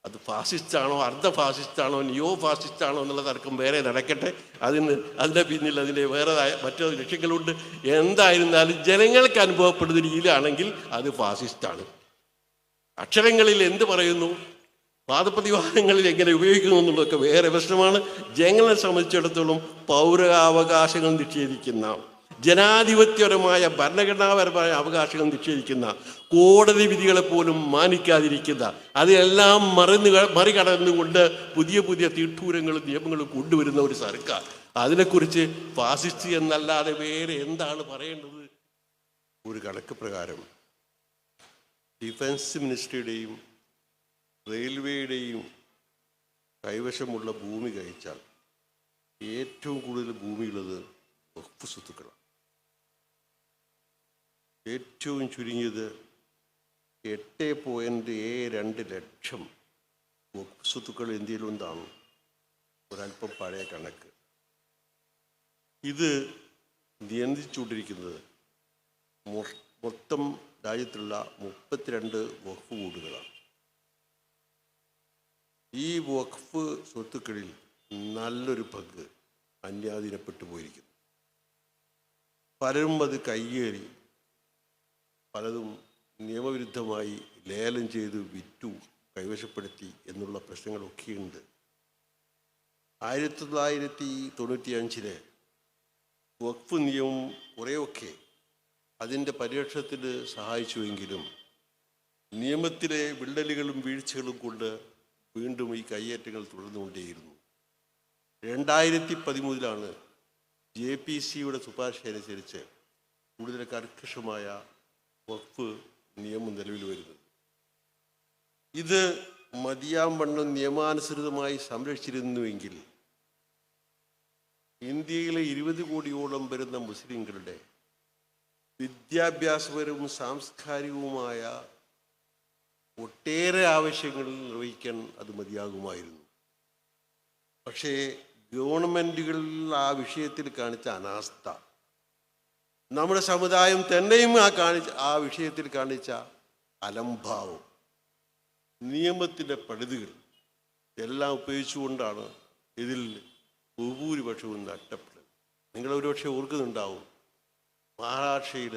അത് ഫാസിസ്റ്റാണോ അർദ്ധ ഫാസിസ്റ്റാണോ നിയോ ഫാസിസ്റ്റാണോ എന്നുള്ള തർക്കം വേറെ നടക്കട്ടെ. അതിൻ്റെ പിന്നിൽ അതിൻ്റെ വേറെ മറ്റു ലക്ഷ്യങ്ങളുണ്ട്. എന്തായിരുന്നാലും ജനങ്ങൾക്ക് അനുഭവപ്പെടുന്ന രീതിയിലാണെങ്കിൽ അത് ഫാസിസ്റ്റാണ്. അക്ഷരങ്ങളിൽ എന്ത് പറയുന്നു, വാദപ്രതിവാദങ്ങളിൽ എങ്ങനെ ഉപയോഗിക്കുന്നു എന്നുള്ളതൊക്കെ വേറെ പ്രശ്നമാണ്. ജനങ്ങളെ സംബന്ധിച്ചിടത്തോളം പൗരാവകാശങ്ങൾ നിഷേധിക്കുന്ന, ജനാധിപത്യപരമായ ഭരണഘടനാപരമായ അവകാശങ്ങൾ നിഷേധിക്കുന്ന, കോടതി വിധികളെ പോലും മാനിക്കാതിരിക്കുന്ന, അതെല്ലാം മറികടന്നുകൊണ്ട് പുതിയ പുതിയ തീട്ടൂരങ്ങളും നിയമങ്ങളും കൊണ്ടുവരുന്ന ഒരു സർക്കാർ, അതിനെക്കുറിച്ച് ഫാസിസ്റ്റ് എന്നല്ലാതെ വേറെ എന്താണ് പറയേണ്ടത്? ഒരു കണക്ക് പ്രകാരം ഡിഫൻസ് മിനിസ്ട്രിയുടെയും റെയിൽവേയുടെയും കൈവശമുള്ള ഭൂമി കഴിച്ചാൽ ഏറ്റവും കൂടുതൽ ഭൂമിയുള്ളത് വഖഫ് സ്വത്തുക്കളാണ്. ഏറ്റവും ചുരുങ്ങിയത് 8.72 ലക്ഷം വഖഫ് സ്വത്തുക്കൾ ഇന്ത്യയിലുണ്ടാണ്. ഒരല്പം പഴയ കണക്ക്. ഇത് നിയന്ത്രിച്ചുകൊണ്ടിരിക്കുന്നത് മൊത്തം രാജ്യത്തുള്ള 32 വഖഫ് ബോർഡുകളാണ്. ഈ വഖഫ് സ്വത്തുക്കളിൽ നല്ലൊരു പങ്ക് അന്യാധീനപ്പെട്ടു പോയിരിക്കുന്നു. പലരും അത് കയ്യേറി, പലതും നിയമവിരുദ്ധമായി ലേലം ചെയ്ത് വിറ്റു കൈവശപ്പെടുത്തി എന്നുള്ള പ്രശ്നങ്ങളൊക്കെയുണ്ട്. 1995 വഖഫ് നിയമം കുറേയൊക്കെ അതിൻ്റെ പരിരക്ഷണത്തിന് സഹായിച്ചുവെങ്കിലും നിയമത്തിലെ വിള്ളലുകളും വീഴ്ചകളും കൊണ്ട് വീണ്ടും ഈ കയ്യേറ്റങ്ങൾ തുടർന്നുകൊണ്ടേയിരുന്നു. 2013 JPCയുടെ ശുപാർശ അനുസരിച്ച് കൂടുതൽ കർക്കശമായ വഖഫ് നിയമം നിലവിൽ വരുന്നത്. ഇത് മതിയാവണ്ണം നിയമാനുസൃതമായി സംരക്ഷിച്ചിരുന്നുവെങ്കിൽ ഇന്ത്യയിലെ 20 കോടിയോളം വരുന്ന മുസ്ലിങ്ങളുടെ വിദ്യാഭ്യാസപരവും സാംസ്കാരികവുമായ ഒട്ടേറെ ആവശ്യങ്ങൾ നിർവഹിക്കാൻ അത് മതിയാകുമായിരുന്നു. പക്ഷേ ഗവൺമെൻറ്റുകളിൽ ആ വിഷയത്തിൽ കാണിച്ച അനാസ്ഥ, നമ്മുടെ സമുദായം തന്നെയും ആ വിഷയത്തിൽ കാണിച്ച അലംഭാവം, നിയമത്തിൻ്റെ പഴുതുകൾ എല്ലാം ഉപയോഗിച്ചുകൊണ്ടാണ് ഇതിൽ ബഹുഭൂരിപക്ഷവും നഷ്ടപ്പെട്ടത്. നിങ്ങൾ ഒരുപക്ഷെ ഓർക്കുന്നുണ്ടാവും, മഹാരാഷ്ട്രയിൽ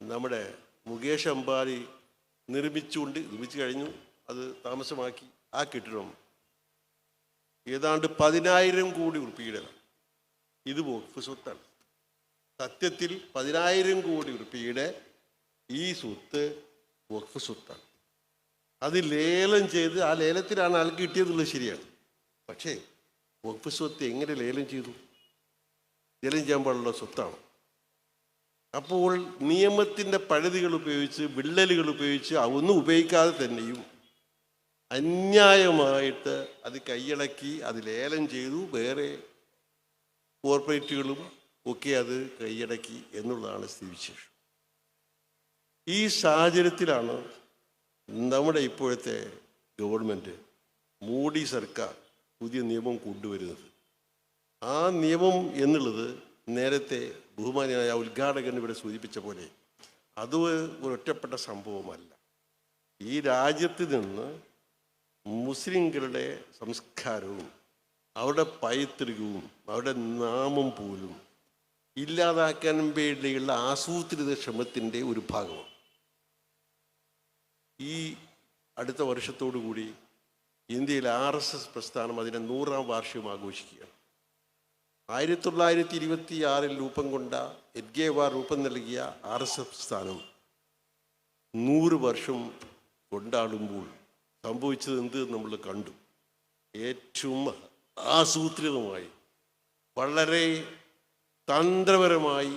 നമ്മുടെ മുകേഷ് അംബാനി നിർമ്മിച്ചു കഴിഞ്ഞു, അത് താമസമാക്കി. ആ കെട്ടിടം ഏതാണ്ട് 10,000 കോടി റുപ്പിയുടെ ഇത് വഖഫ് സ്വത്താണ്. സത്യത്തിൽ 10,000 കോടി റുപ്പിയുടെ ഈ സ്വത്ത് വഖഫ് സ്വത്താണ്. അത് ലേലം ചെയ്ത്, ആ ലേലത്തിലാണ് ആൾക്ക് കിട്ടിയതുള്ളത് ശരിയാണ്. പക്ഷേ വഖഫ് സ്വത്ത് എങ്ങനെ ലേലം ചെയ്തു? ലേലം ചെയ്യാൻ പാടുള്ള സ്വത്താണ്. അപ്പോൾ നിയമത്തിൻ്റെ പഴുതുകൾ ഉപയോഗിച്ച്, വിള്ളലുകൾ ഉപയോഗിച്ച്, അതൊന്നും ഉപയോഗിക്കാതെ തന്നെയും അന്യായമായിട്ട് അത് കൈയടക്കി അത് ലേലം ചെയ്തു. വേറെ കോർപ്പറേറ്റുകളും ഒക്കെ അത് കൈയടക്കി എന്നുള്ളതാണ് സ്ഥിതിവിശേഷം. ഈ സാഹചര്യത്തിലാണ് നമ്മുടെ ഇപ്പോഴത്തെ ഗവൺമെൻറ്, മോഡി സർക്കാർ പുതിയ നിയമം കൊണ്ടുവരുന്നത്. ആ നിയമം എന്നുള്ളത് നേരത്തെ ബഹുമാനിയായ ഉദ്ഘാടകൻ ഇവിടെ സൂചിപ്പിച്ച പോലെ അത് ഒരൊറ്റപ്പെട്ട സംഭവമല്ല. ഈ രാജ്യത്ത് നിന്ന് മുസ്ലിങ്ങളുടെ സംസ്കാരവും അവരുടെ പൈതൃകവും അവരുടെ നാമം പോലും ഇല്ലാതാക്കാൻ വേണ്ടിയുള്ള ആസൂത്രിത ശ്രമത്തിൻ്റെ ഒരു ഭാഗമാണ്. ഈ അടുത്ത വർഷത്തോടു കൂടി ഇന്ത്യയിൽ RSS പ്രസ്ഥാനം അതിൻ്റെ 100ാം വാർഷികം ആഘോഷിക്കുകയാണ്. 1926 രൂപം കൊണ്ട എഡ്ഗേവാർ രൂപം നൽകിയ RSS പ്രസ്ഥാനം 100 വർഷം കൊണ്ടാടുമ്പോൾ സംഭവിച്ചത് എന്ത് നമ്മൾ കണ്ടു. ഏറ്റവും ആസൂത്രിതമായി, വളരെ തന്ത്രപരമായി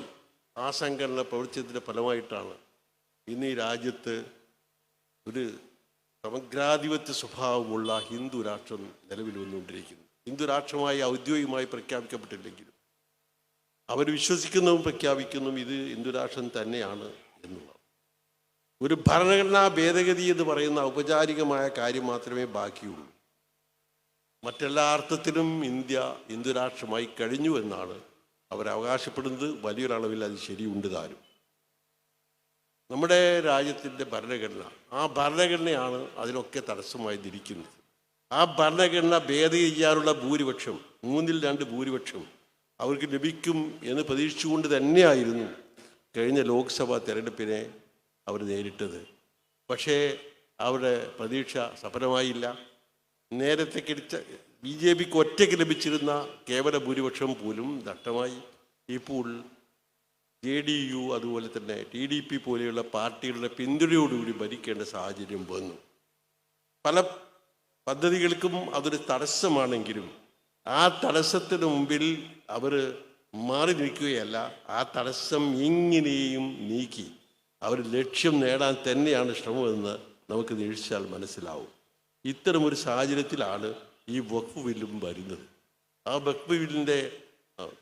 ആ സംഘടന പ്രവർത്തിച്ചതിൻ്റെ ഫലമായിട്ടാണ് ഇന്ന് ഈ രാജ്യത്ത് ഒരു സമഗ്രാധിപത്യ സ്വഭാവമുള്ള ഹിന്ദു രാഷ്ട്രം നിലവിൽ വന്നുകൊണ്ടിരിക്കുന്നു. ഹിന്ദു രാഷ്ട്രമായി ഔദ്യോഗികമായി പ്രഖ്യാപിക്കപ്പെട്ടില്ലെങ്കിലും അവർ വിശ്വസിക്കുന്നതും പ്രഖ്യാപിക്കുന്നതും ഇത് ഹിന്ദു രാഷ്ട്രം തന്നെയാണ് എന്നുള്ളതാണ്. ഒരു ഭരണഘടനാ ഭേദഗതി എന്ന് പറയുന്ന ഔപചാരികമായ കാര്യം മാത്രമേ ബാക്കിയുള്ളൂ. മറ്റെല്ലാ അർത്ഥത്തിലും ഇന്ത്യ ഹിന്ദു രാഷ്ട്രമായി കഴിഞ്ഞു എന്നാണ് അവരവകാശപ്പെടുന്നത്. വലിയൊരളവിൽ അത് ശരിയുണ്ട് താനും. നമ്മുടെ രാജ്യത്തിൻ്റെ ഭരണഘടന, ആ ഭരണഘടനയാണ് അതിനൊക്കെ തടസ്സമായി ധരിക്കുന്നത്. ആ ഭരണഘടന ഭേദഗതി ചെയ്യാനുള്ള ഭൂരിപക്ഷം 2/3 ഭൂരിപക്ഷം അവർക്ക് ലഭിക്കും എന്ന് പ്രതീക്ഷിച്ചുകൊണ്ട് തന്നെയായിരുന്നു കഴിഞ്ഞ ലോക്സഭാ തെരഞ്ഞെടുപ്പിനെ അവർ നേരിട്ടത്. പക്ഷേ അവരുടെ പ്രതീക്ഷ സഫലമായില്ല. നേരത്തെ കിടിച്ച BJPക്ക് ഒറ്റയ്ക്ക് ലഭിച്ചിരുന്ന കേവല ഭൂരിപക്ഷം പോലും നഷ്ടമായി. ഇപ്പോൾ JDU അതുപോലെ തന്നെ TDP പോലെയുള്ള പാർട്ടികളുടെ പിന്തുണയോടുകൂടി ഭരിക്കേണ്ട സാഹചര്യം വന്നു. പല പദ്ധതികൾക്കും അതൊരു തടസ്സമാണെങ്കിലും ആ തടസ്സത്തിന് മുമ്പിൽ അവർ മാറി നിൽക്കുകയല്ല, ആ തടസ്സം എങ്ങനെയും നീക്കി അവർ ലക്ഷ്യം നേടാൻ തന്നെയാണ് ശ്രമമെന്ന് നമുക്ക് നിരീക്ഷിച്ചാൽ മനസ്സിലാവും. ഇത്തരമൊരു സാഹചര്യത്തിലാണ് ഈ വഖഫ് ബില്ലും വരുന്നത്. ആ വഖഫ് ബില്ലിൻ്റെ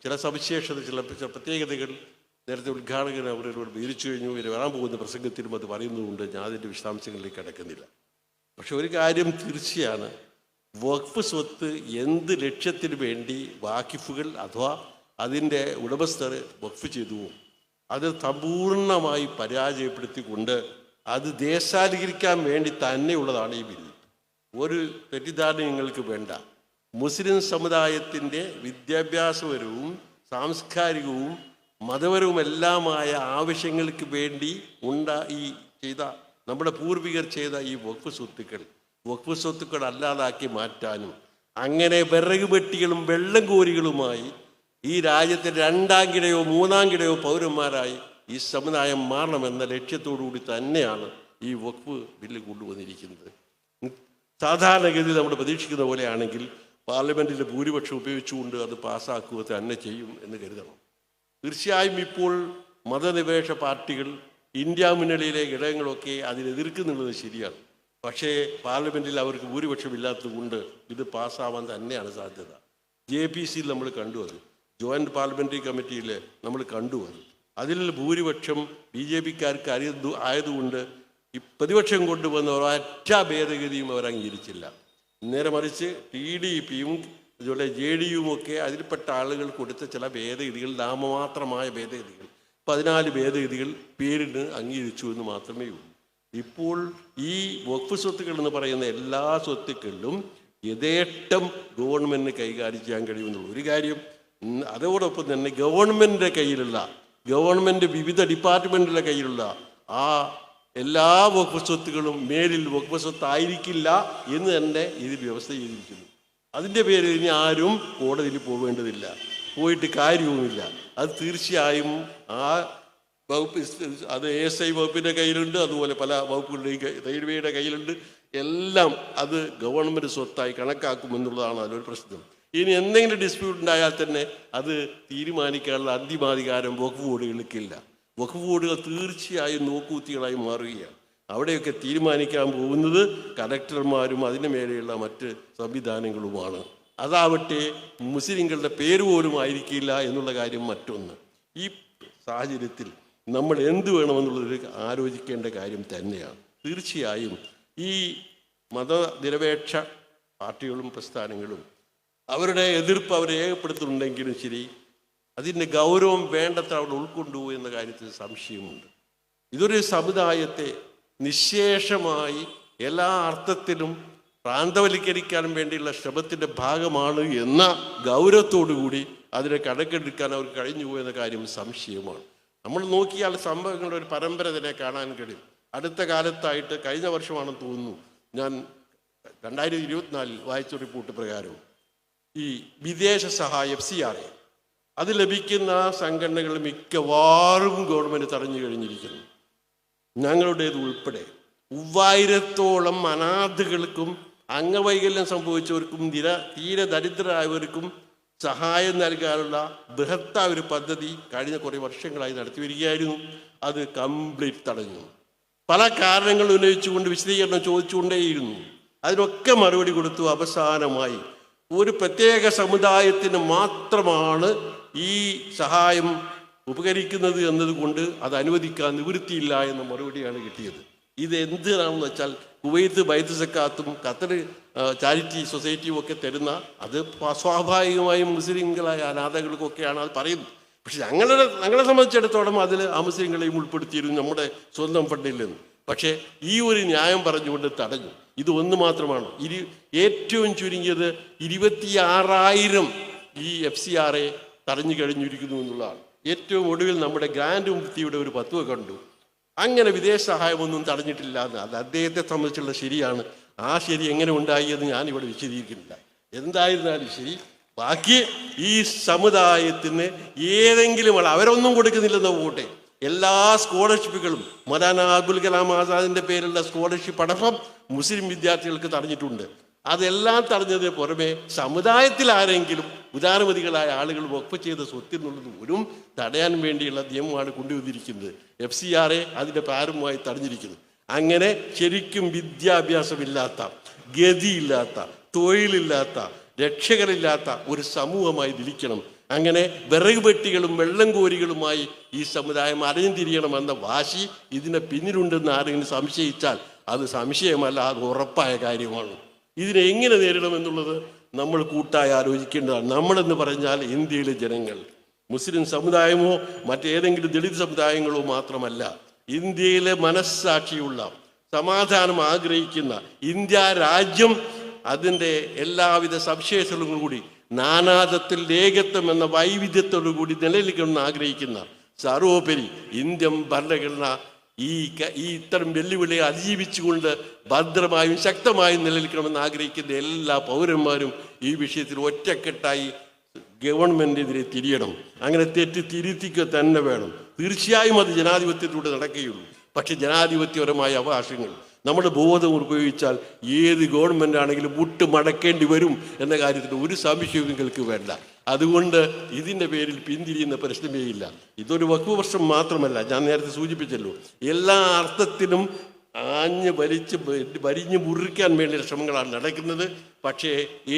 ചില സവിശേഷത, ചില പ്രത്യേകതകൾ നേരത്തെ ഉദ്ഘാടകൻ അവരോട് വിവരിച്ചു കഴിഞ്ഞു. വരാൻ പോകുന്ന പ്രസംഗത്തിലും അത് പറയുന്നതുകൊണ്ട് ഞാൻ അതിൻ്റെ വിശദാംശങ്ങളിലേക്ക് കടക്കുന്നില്ല. പക്ഷെ ഒരു കാര്യം തീർച്ചയാണ്, വഖഫ് സ്വത്ത് എന്ത് ലക്ഷ്യത്തിന് വേണ്ടി വാക്കിഫുകൾ അഥവാ അതിൻ്റെ ഉടമസ്ഥർ വഖഫ് ചെയ്തുവോ അത് സമ്പൂർണ്ണമായി പരാജയപ്പെടുത്തിക്കൊണ്ട് അത് ദേശാധികരിക്കാൻ വേണ്ടി തന്നെയുള്ളതാണ് ഈ ബില്ല്. ഒരു തെറ്റിദ്ധാരണ നിങ്ങൾക്ക് വേണ്ട. മുസ്ലിം സമുദായത്തിൻ്റെ വിദ്യാഭ്യാസപരവും സാംസ്കാരികവും മതപരവുമെല്ലാമായ ആവശ്യങ്ങൾക്ക് വേണ്ടി ചെയ്ത നമ്മുടെ പൂർവികർ ചെയ്ത ഈ വഖഫ് സ്വത്തുക്കൾ അല്ലാതാക്കി മാറ്റാനും അങ്ങനെ വിറക് വെട്ടികളും വെള്ളം കോരികളുമായി ഈ രാജ്യത്തെ 2ാം കിടയോ 3ാം കിടയോ പൗരന്മാരായി ഈ സമുദായം മാറണമെന്ന ലക്ഷ്യത്തോടുകൂടി തന്നെയാണ് ഈ വഖഫ് ബില്ല് കൊണ്ടുവന്നിരിക്കുന്നത്. സാധാരണഗതിയിൽ നമ്മൾ പ്രതീക്ഷിക്കുന്ന പോലെയാണെങ്കിൽ പാർലമെൻറ്റിലെ ഭൂരിപക്ഷം ഉപയോഗിച്ചുകൊണ്ട് അത് പാസ്സാക്കുക തന്നെ ചെയ്യും എന്ന് കരുതണം. തീർച്ചയായും ഇപ്പോൾ മതനിരപേക്ഷ പാർട്ടികൾ ഇന്ത്യ മുന്നണിയിലെ ഘടകങ്ങളൊക്കെ അതിനെതിർക്കുന്നുള്ളത് ശരിയാണ്. പക്ഷേ പാർലമെൻറ്റിൽ അവർക്ക് ഭൂരിപക്ഷമില്ലാത്തത് കൊണ്ട് ഇത് പാസ്സാവാൻ തന്നെയാണ് സാധ്യത. JPCയിൽ നമ്മൾ കണ്ടു, അത് ജോയിൻറ്റ് പാർലമെൻ്ററി കമ്മിറ്റിയിൽ നമ്മൾ കണ്ടു. അതിൽ ഭൂരിപക്ഷം BJPക്കാർക്ക് ആയതുകൊണ്ട് ഈ പ്രതിപക്ഷം കൊണ്ടുവന്ന ഒരൊറ്റ ഭേദഗതിയും അവർ അംഗീകരിച്ചില്ല. നേരെ മറിച്ച് TDPയും അതുപോലെ JDUവും ഒക്കെ അതിൽപ്പെട്ട ആളുകൾ കൊടുത്ത ചില ഭേദഗതികൾ, നാമമാത്രമായ ഭേദഗതികൾ, 14 ഭേദഗതികൾ പേരിന് അംഗീകരിച്ചു എന്ന് മാത്രമേ ഉള്ളൂ. ഇപ്പോൾ ഈ വഖഫ് സ്വത്തുക്കൾ എന്ന് പറയുന്ന എല്ലാ സ്വത്തുക്കളിലും യഥേഷ്ടം ഗവൺമെൻറ്റിന് കൈകാര്യം ചെയ്യാൻ കഴിയുമെന്നുള്ള ഒരു കാര്യം. അതോടൊപ്പം തന്നെ ഗവൺമെൻറ് വിവിധ ഡിപ്പാർട്ട്മെൻറ്റിലെ കയ്യിലുള്ള ആ എല്ലാ വഖഫ് സ്വത്തുക്കളും മേലിൽ വഖഫ് സ്വത്തായിരിക്കില്ല എന്ന് തന്നെ ഇതിൽ വ്യവസ്ഥ ചെയ്തിരിക്കുന്നു. അതിൻ്റെ പേരിൽ ഇനി ആരും കോടതിയിൽ പോവേണ്ടതില്ല, പോയിട്ട് കാര്യവുമില്ല. അത് തീർച്ചയായും ആ വകുപ്പ്, അത് ASI വകുപ്പിൻ്റെ കയ്യിലുണ്ട്, അതുപോലെ പല വകുപ്പുകളുടെയും റെയിൽവേയുടെ കയ്യിലുണ്ട്. എല്ലാം അത് ഗവൺമെൻറ് സ്വത്തായി കണക്കാക്കുമെന്നുള്ളതാണ് അതിലൊരു പ്രശ്നം. ഇനി എന്തെങ്കിലും ഡിസ്പ്യൂട്ട് ഉണ്ടായാൽ തന്നെ അത് തീരുമാനിക്കാനുള്ള അന്തിമാധികാരം വഖഫ് ബോർഡുകൾക്കില്ല. വഖഫ് ബോർഡുകൾ തീർച്ചയായും നോക്കുകുത്തികളായി മാറുകയാണ്. അവിടെയൊക്കെ തീരുമാനിക്കാൻ പോകുന്നത് കലക്ടർമാരും അതിന് മേലെയുള്ള മറ്റ് സംവിധാനങ്ങളുമാണ്. അതാവട്ടെ മുസ്ലിങ്ങളുടെ പേര് പോലും ആയിരിക്കില്ല എന്നുള്ള കാര്യം മറ്റൊന്ന്. ഈ സാഹചര്യത്തിൽ നമ്മൾ എന്ത് വേണമെന്നുള്ളതൊരു ആലോചിക്കേണ്ട കാര്യം തന്നെയാണ്. തീർച്ചയായും ഈ മതനിരപേക്ഷ പാർട്ടികളും പ്രസ്ഥാനങ്ങളും അവരുടെ എതിർപ്പ് അവർ രേഖപ്പെടുത്തുന്നുണ്ടെങ്കിലും ശരി, അതിൻ്റെ ഗൗരവം വേണ്ടത്ര അവർ ഉൾക്കൊണ്ടുപോകും എന്ന കാര്യത്തിൽ സംശയമുണ്ട്. ഇതൊരു സമുദായത്തെ നിശേഷമായി എല്ലാ അർത്ഥത്തിലും പ്രാന്തവൽക്കരിക്കാൻ വേണ്ടിയുള്ള ശ്രമത്തിൻ്റെ ഭാഗമാണ് എന്ന ഗൗരവത്തോടുകൂടി അതിനെ കണക്കെടുക്കാൻ അവർക്ക് കഴിഞ്ഞു പോയെന്ന കാര്യം സംശയമാണ്. നമ്മൾ നോക്കിയാൽ സംഭവങ്ങളുടെ ഒരു പരമ്പര തന്നെ കാണാൻ കഴിയും. അടുത്ത കാലത്തായിട്ട്, കഴിഞ്ഞ വർഷമാണെന്ന് തോന്നുന്നു, ഞാൻ 2024 വായിച്ച റിപ്പോർട്ട് പ്രകാരം ഈ വിദേശ സഹായം FCRA അത് ലഭിക്കുന്ന സംഘടനകൾ മിക്കവാറും ഗവൺമെൻറ് തടഞ്ഞു കഴിഞ്ഞിരിക്കുന്നു. ഞങ്ങളുടേത് ഉൾപ്പെടെ 3000-ഓളം അനാഥകൾക്കും അംഗവൈകല്യം സംഭവിച്ചവർക്കും തീരെ ദരിദ്രരായവർക്കും സഹായം നൽകാനുള്ള ബൃഹത്തായ ഒരു പദ്ധതി കഴിഞ്ഞ കുറേ വർഷങ്ങളായി നടത്തി വരികയായിരുന്നു. അത് കംപ്ലീറ്റ് തടഞ്ഞു. പല കാരണങ്ങൾ ഉന്നയിച്ചുകൊണ്ട് വിശദീകരണം ചോദിച്ചുകൊണ്ടേയിരുന്നു. അതിനൊക്കെ മറുപടി കൊടുത്തു. അവസാനമായി ഒരു പ്രത്യേക സമുദായത്തിന് മാത്രമാണ് ഈ സഹായം ഉപകരിക്കുന്നത് എന്നതുകൊണ്ട് അത് അനുവദിക്കാൻ നിവൃത്തിയില്ല എന്ന മറുപടിയാണ് കിട്ടിയത്. ഇത് എന്തിനാണെന്ന് വെച്ചാൽ കുവൈത്ത് ബൈത്ത് സക്കാത്തും ഖത്തർ ചാരിറ്റി സൊസൈറ്റിയും ഒക്കെ തരുന്ന, അത് സ്വാഭാവികമായും മുസ്ലിങ്ങളായ അനാഥകൾക്കൊക്കെയാണ് അത് പറയുന്നത്. പക്ഷെ ഞങ്ങളെ സംബന്ധിച്ചിടത്തോളം അതിൽ ആ മുസ്ലിങ്ങളെയും ഉൾപ്പെടുത്തിയിരുന്നു നമ്മുടെ സ്വന്തം ഫണ്ടിൽ നിന്ന്. പക്ഷേ ഈ ഒരു ന്യായം പറഞ്ഞുകൊണ്ട് തടഞ്ഞു. ഇത് ഒന്ന് മാത്രമാണ്. ഏറ്റവും ചുരുങ്ങിയത് 26,000 ഈ FCRA തടഞ്ഞു കഴിഞ്ഞിരിക്കുന്നു എന്നുള്ളതാണ്. ഏറ്റവും ഒടുവിൽ നമ്മുടെ ഗ്രാൻഡ് മുഫ്തിയുടെ ഒരു ഫത്വ കണ്ടു. അങ്ങനെ വിദേശ സഹായമൊന്നും തടഞ്ഞിട്ടില്ല എന്ന്. അത് അദ്ദേഹത്തെ സംബന്ധിച്ചുള്ള ശരിയാണ്. ആ ശരി എങ്ങനെ ഉണ്ടായി എന്ന് ഞാനിവിടെ വിശദീകരിക്കുന്നില്ല. എന്തായിരുന്നാലും ശരി, ബാക്കി ഈ സമുദായത്തിന് ഏതെങ്കിലും അവരൊന്നും കൊടുക്കുന്നില്ലെന്ന് പോട്ടെ, എല്ലാ സ്കോളർഷിപ്പുകളും മൗലാന അബുൽ കലാം ആസാദിന്റെ പേരിലുള്ള സ്കോളർഷിപ്പ് അടക്കം മുസ്ലിം വിദ്യാർത്ഥികൾക്ക് തടഞ്ഞിട്ടുണ്ട്. അതെല്ലാം തടഞ്ഞതിന് പുറമെ സമുദായത്തിൽ ആരെങ്കിലും ഉദാരമതികളായ ആളുകൾ വഖഫ് ചെയ്ത സ്വത്തിനുള്ളത് പോലും തടയാൻ വേണ്ടിയുള്ള നിയമമാണ് കൊണ്ടുവന്നിരിക്കുന്നത്. FCRA അതിൻ്റെ പ്രാരംഭമായി തടഞ്ഞിരിക്കുന്നു. അങ്ങനെ ശരിക്കും വിദ്യാഭ്യാസമില്ലാത്ത, ഗതിയില്ലാത്ത, തൊഴിലില്ലാത്ത, രക്ഷകരില്ലാത്ത ഒരു സമൂഹമായി നിൽക്കണം. അങ്ങനെ വിറക് വെട്ടികളും വെള്ളം കോരികളുമായി ഈ സമുദായം അലഞ്ഞുതിരിയണമെന്ന വാശി ഇതിനെ പിന്നിലുണ്ടെന്ന് ആരെങ്കിലും സംശയിച്ചാൽ അത് സംശയമല്ല, അത് ഉറപ്പായ കാര്യമാണ്. ഇതിനെ എങ്ങനെ നേരിടണമെന്നുള്ളത് നമ്മൾ കൂട്ടായി ആലോചിക്കേണ്ടതാണ്. നമ്മളെന്ന് പറഞ്ഞാൽ ഇന്ത്യയിലെ ജനങ്ങൾ, മുസ്ലിം സമുദായമോ മറ്റേതെങ്കിലും ദളിത് സമുദായങ്ങളോ മാത്രമല്ല, ഇന്ത്യയിലെ മനസ്സാക്ഷിയുള്ള, സമാധാനം ആഗ്രഹിക്കുന്ന, ഇന്ത്യ രാജ്യം അതിൻ്റെ എല്ലാവിധ സവിശേഷതകളും കൂടി നാനാത്വത്തിൽ ഏകത്വം എന്ന വൈവിധ്യത്തോടു കൂടി നിലനിൽക്കണമെന്ന് ആഗ്രഹിക്കുന്ന, സർവോപരി ഇന്ത്യൻ ഭരണഘടന ഈ ഇത്തരം വെല്ലുവിളിയെ അതിജീവിച്ചുകൊണ്ട് ഭദ്രമായും ശക്തമായും നിലനിൽക്കണമെന്ന് ആഗ്രഹിക്കുന്ന എല്ലാ പൗരന്മാരും ഈ വിഷയത്തിൽ ഒറ്റക്കെട്ടായി ഗവൺമെൻറ്റിനെതിരെ തിരിയണം. അങ്ങനെ തെറ്റ് തിരുത്തിക്കുക തന്നെ വേണം. തീർച്ചയായും അത് ജനാധിപത്യത്തിലൂടെ നടക്കുകയുള്ളൂ. പക്ഷെ ജനാധിപത്യപരമായ അവകാശങ്ങൾ നമ്മുടെ ബോധം ഉപയോഗിച്ചാൽ ഏത് ഗവൺമെൻറ് ആണെങ്കിലും മുട്ട് മടക്കേണ്ടി വരും എന്ന കാര്യത്തിൽ ഒരു സംശയവും നിങ്ങൾക്ക് വേണ്ട. അതുകൊണ്ട് ഇതിൻ്റെ പേരിൽ പിന്തിരിയുന്ന പ്രശ്നമേ ഇല്ല. ഇതൊരു വഖഫ് വർഷം മാത്രമല്ല, ഞാൻ നേരത്തെ സൂചിപ്പിച്ചല്ലോ, എല്ലാ അർത്ഥത്തിലും വരിഞ്ഞ് മുറിക്കാൻ വേണ്ടിയ ശ്രമങ്ങളാണ് നടക്കുന്നത്. പക്ഷേ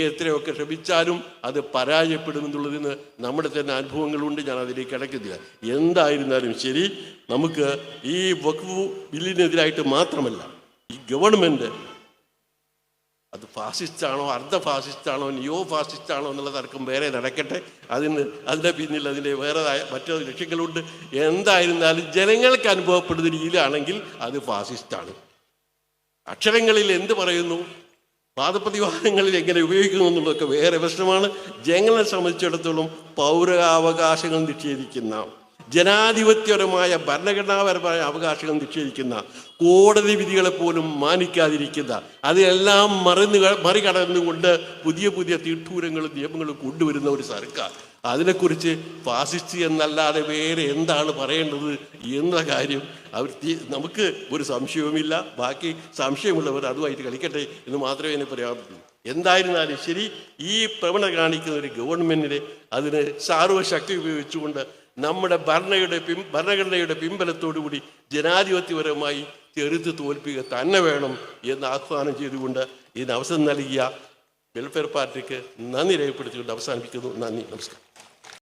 എത്രയൊക്കെ ശ്രമിച്ചാലും അത് പരാജയപ്പെടുമെന്നുള്ളതിന് നമ്മുടെ തന്നെ അനുഭവങ്ങളുണ്ട്. ഞാൻ അതിലേക്ക് കിടക്കുന്നില്ല. എന്തായിരുന്നാലും ശരി, നമുക്ക് ഈ വഖഫ് ബില്ലിനെതിരായിട്ട് മാത്രമല്ല, ഈ ഗവൺമെൻറ് അത് ഫാസിസ്റ്റാണോ, അർദ്ധ ഫാസിസ്റ്റാണോ, നിയോ ഫാസിസ്റ്റാണോ എന്നുള്ള തർക്കം വേറെ നടക്കട്ടെ. അതിൻ്റെ പിന്നിൽ അതിൻ്റെ വേറെതായ മറ്റു ലക്ഷ്യങ്ങളുണ്ട്. എന്തായിരുന്നാലും ജനങ്ങൾക്ക് അനുഭവപ്പെടുന്ന രീതിയിലാണെങ്കിൽ അത് ഫാസിസ്റ്റാണ്. അക്ഷരങ്ങളിൽ എന്ത് പറയുന്നു, വാദപ്രതിവാദങ്ങളിൽ എങ്ങനെ ഉപയോഗിക്കുന്നു എന്നുള്ളതൊക്കെ വേറെ പ്രശ്നമാണ്. ജനങ്ങളെ സംബന്ധിച്ചിടത്തോളം പൗരാവകാശങ്ങൾ നിഷേധിക്കുന്ന, ജനാധിപത്യപരമായ ഭരണഘടനാപരമായ അവകാശങ്ങൾ നിഷേധിക്കുന്ന, കോടതി വിധികളെ പോലും മാനിക്കാതിരിക്കുന്ന, അതെല്ലാം മറികടന്നുകൊണ്ട് പുതിയ പുതിയ തീട്ടൂരങ്ങളും നിയമങ്ങളും കൊണ്ടുവരുന്ന ഒരു സർക്കാർ, അതിനെക്കുറിച്ച് ഫാസിസ്റ്റ് എന്നല്ലാതെ വേറെ എന്താണ് പറയേണ്ടത് എന്ന കാര്യം നമുക്ക് ഒരു സംശയവുമില്ല. ബാക്കി സംശയമുള്ളവർ അതുമായിട്ട് കളിക്കട്ടെ എന്ന് മാത്രമേ എന്നെ പറയാൻ പറ്റൂ. എന്തായിരുന്നാലും ശരി, ഈ പ്രവണത കാണിക്കുന്ന ഒരു ഗവൺമെൻറ്റിനെ അതിന് സാർവശക്തി ഉപയോഗിച്ചുകൊണ്ട് നമ്മുടെ ഭരണഘടനയുടെ പിൻബലത്തോടുകൂടി ജനാധിപത്യപരമായി ചെറുത്ത് തോൽപ്പിക്കുക തന്നെ വേണം എന്ന് ആഹ്വാനം ചെയ്തുകൊണ്ട് ഇതിന് അവസരം നൽകിയ വെൽഫെയർ പാർട്ടിക്ക് നന്ദി രേഖപ്പെടുത്തിക്കൊണ്ട് അവസാനിപ്പിക്കുന്നു. നന്ദി, നമസ്കാരം.